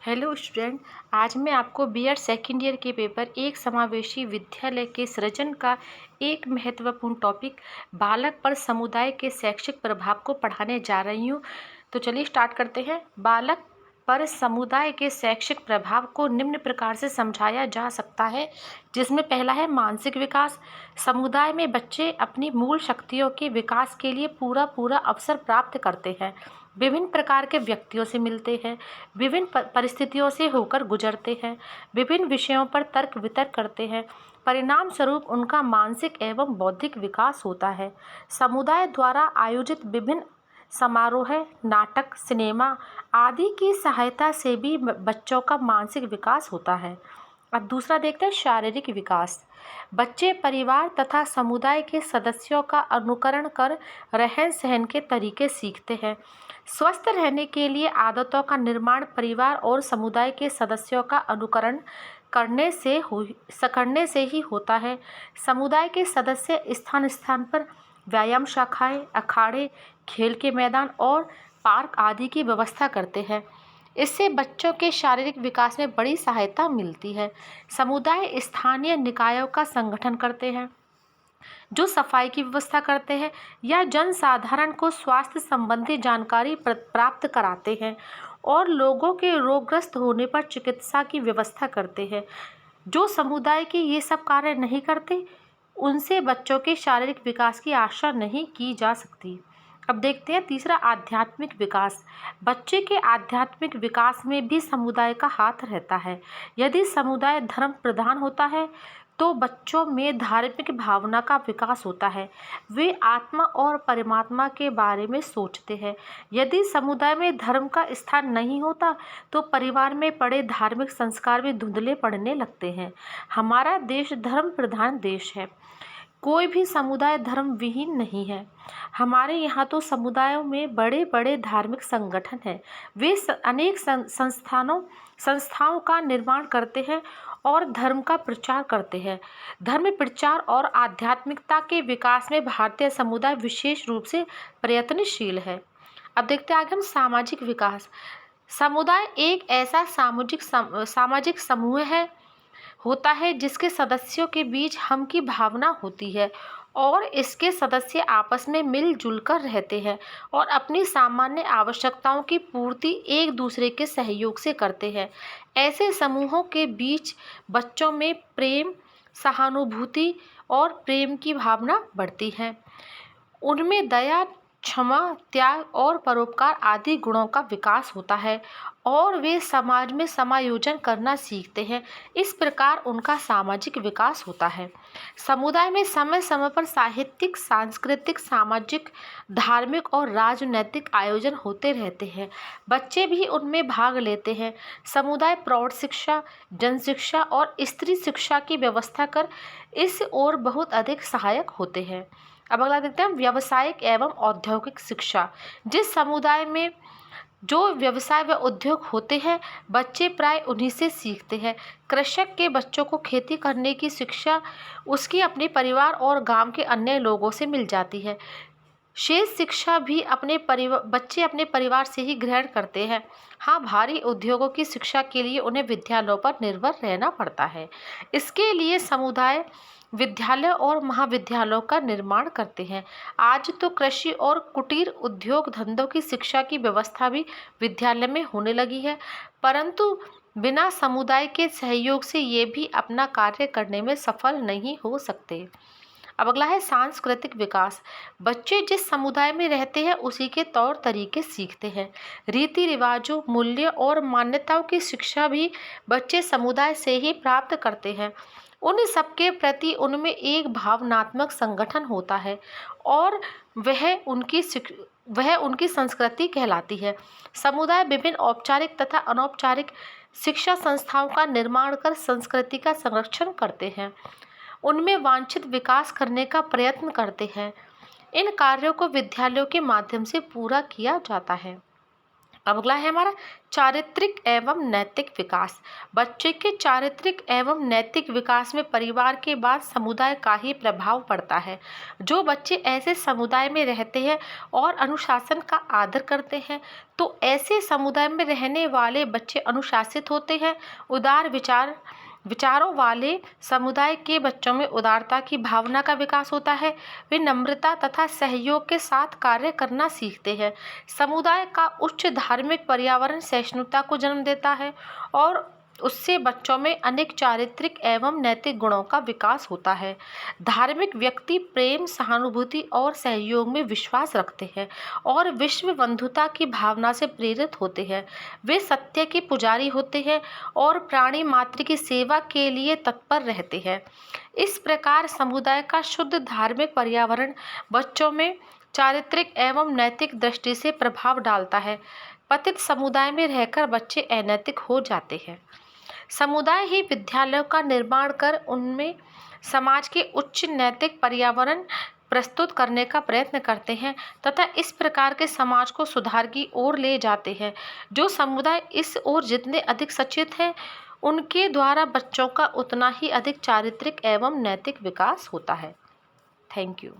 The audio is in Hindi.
Hello student. आज मैं आपको बीएड सेकेंड ईयर के पेपर एक समावेशी विद्यालय के सृजन का एक महत्वपूर्ण टॉपिक बालक पर समुदाय के शैक्षिक प्रभाव को पढ़ाने जा रही हूँ। तो चलिए स्टार्ट करते हैं। बालक पर समुदाय के शैक्षिक प्रभाव को निम्न प्रकार से समझाया जा सकता है, जिसमें पहला है मानसिक विकास। समुदाय में बच्चे अपनी मूल शक्तियों के विकास के लिए पूरा अवसर प्राप्त करते हैं, विभिन्न प्रकार के व्यक्तियों से मिलते हैं, विभिन्न परिस्थितियों से होकर गुजरते हैं, विभिन्न विषयों पर तर्क वितर्क करते हैं। परिणाम स्वरूप उनका मानसिक एवं बौद्धिक विकास होता है। समुदाय द्वारा आयोजित विभिन्न समारोह, नाटक, सिनेमा आदि की सहायता से भी बच्चों का मानसिक विकास होता है। अब दूसरा देखते हैं शारीरिक विकास। बच्चे परिवार तथा समुदाय के सदस्यों का अनुकरण कर रहन सहन के तरीके सीखते हैं। स्वस्थ रहने के लिए आदतों का निर्माण परिवार और समुदाय के सदस्यों का अनुकरण करने से ही होता है। समुदाय के सदस्य स्थान स्थान पर व्यायाम शाखाएं, अखाड़े, खेल के मैदान और पार्क आदि की व्यवस्था करते हैं। इससे बच्चों के शारीरिक विकास में बड़ी सहायता मिलती है। समुदाय स्थानीय निकायों का संगठन करते हैं, जो सफाई की व्यवस्था करते हैं या जनसाधारण को स्वास्थ्य संबंधी जानकारी प्राप्त कराते हैं और लोगों के रोगग्रस्त होने पर चिकित्सा की व्यवस्था करते हैं। जो समुदाय के ये सब कार्य नहीं करते, उनसे बच्चों के शारीरिक विकास की आशा नहीं की जा सकती। अब देखते हैं तीसरा, आध्यात्मिक विकास। बच्चे के आध्यात्मिक विकास में भी समुदाय का हाथ रहता है। यदि समुदाय धर्म प्रधान होता है तो बच्चों में धार्मिक भावना का विकास होता है। वे आत्मा और परमात्मा के बारे में सोचते हैं। यदि समुदाय में धर्म का स्थान नहीं होता तो परिवार में पड़े धार्मिक संस्कार भी धुंधले पड़ने लगते हैं। हमारा देश धर्म प्रधान देश है। कोई भी समुदाय धर्म विहीन नहीं है। हमारे यहाँ तो समुदायों में बड़े बड़े धार्मिक संगठन हैं। वे अनेक संस्थाओं का निर्माण करते हैं और धर्म का प्रचार करते हैं। धर्म प्रचार और आध्यात्मिकता के विकास में भारतीय समुदाय विशेष रूप से प्रयत्नशील है। अब देखते हैं आगे हम सामाजिक विकास। समुदाय एक ऐसा सामाजिक समूह होता है जिसके सदस्यों के बीच हम की भावना होती है और इसके सदस्य आपस में मिलजुल कर रहते हैं और अपनी सामान्य आवश्यकताओं की पूर्ति एक दूसरे के सहयोग से करते हैं। ऐसे समूहों के बीच बच्चों में प्रेम, सहानुभूति और प्रेम की भावना बढ़ती है। उनमें दया, क्षमा, त्याग और परोपकार आदि गुणों का विकास होता है और वे समाज में समायोजन करना सीखते हैं। इस प्रकार उनका सामाजिक विकास होता है। समुदाय में समय समय पर साहित्यिक, सांस्कृतिक, सामाजिक, धार्मिक और राजनैतिक आयोजन होते रहते हैं। बच्चे भी उनमें भाग लेते हैं। समुदाय प्रौढ़ शिक्षा, जन शिक्षा और स्त्री शिक्षा की व्यवस्था कर इस ओर बहुत अधिक सहायक होते हैं। अब अगला देखते हैं व्यावसायिक एवं औद्योगिक शिक्षा। जिस समुदाय में जो व्यवसाय व उद्योग होते हैं, बच्चे प्राय उन्हीं से सीखते हैं। कृषक के बच्चों को खेती करने की शिक्षा उसके अपने परिवार और गांव के अन्य लोगों से मिल जाती है। शेष शिक्षा भी बच्चे अपने परिवार से ही ग्रहण करते हैं। हाँ, भारी उद्योगों की शिक्षा के लिए उन्हें विद्यालयों पर निर्भर रहना पड़ता है। इसके लिए समुदाय विद्यालय और महाविद्यालयों का निर्माण करते हैं। आज तो कृषि और कुटीर उद्योग धंधों की शिक्षा की व्यवस्था भी विद्यालय में होने लगी है, परंतु बिना समुदाय के सहयोग से ये भी अपना कार्य करने में सफल नहीं हो सकते। अब अगला है सांस्कृतिक विकास। बच्चे जिस समुदाय में रहते हैं उसी के तौर तरीके सीखते हैं। रीति रिवाजों, मूल्य और मान्यताओं की शिक्षा भी बच्चे समुदाय से ही प्राप्त करते हैं। उन सबके प्रति उनमें एक भावनात्मक संगठन होता है और वह उनकी संस्कृति कहलाती है। समुदाय विभिन्न औपचारिक तथा अनौपचारिक शिक्षा संस्थाओं का निर्माण कर संस्कृति का संरक्षण करते हैं, उनमें वांछित विकास करने का प्रयत्न करते हैं। इन कार्यों को विद्यालयों के माध्यम से पूरा किया जाता है। अब अगला है हमारा चारित्रिक एवं नैतिक विकास। बच्चे के चारित्रिक एवं नैतिक विकास में परिवार के बाद समुदाय का ही प्रभाव पड़ता है। जो बच्चे ऐसे समुदाय में रहते हैं और अनुशासन का आदर करते हैं, तो ऐसे समुदाय में रहने वाले बच्चे अनुशासित होते हैं। उदार विचारों वाले समुदाय के बच्चों में उदारता की भावना का विकास होता है। वे नम्रता तथा सहयोग के साथ कार्य करना सीखते हैं। समुदाय का उच्च धार्मिक पर्यावरण सहिष्णुता को जन्म देता है और उससे बच्चों में अनेक चारित्रिक एवं नैतिक गुणों का विकास होता है। धार्मिक व्यक्ति प्रेम, सहानुभूति और सहयोग में विश्वास रखते हैं और विश्व बंधुता की भावना से प्रेरित होते हैं। वे सत्य के पुजारी होते हैं और प्राणी मात्र की सेवा के लिए तत्पर रहते हैं। इस प्रकार समुदाय का शुद्ध धार्मिक पर्यावरण बच्चों में चारित्रिक एवं नैतिक दृष्टि से प्रभाव डालता है। पतित समुदाय में रहकर बच्चे अनैतिक हो जाते हैं। समुदाय ही विद्यालयों का निर्माण कर उनमें समाज के उच्च नैतिक पर्यावरण प्रस्तुत करने का प्रयत्न करते हैं तथा इस प्रकार के समाज को सुधार की ओर ले जाते हैं। जो समुदाय इस ओर जितने अधिक सचेत हैं, उनके द्वारा बच्चों का उतना ही अधिक चारित्रिक एवं नैतिक विकास होता है। Thank you.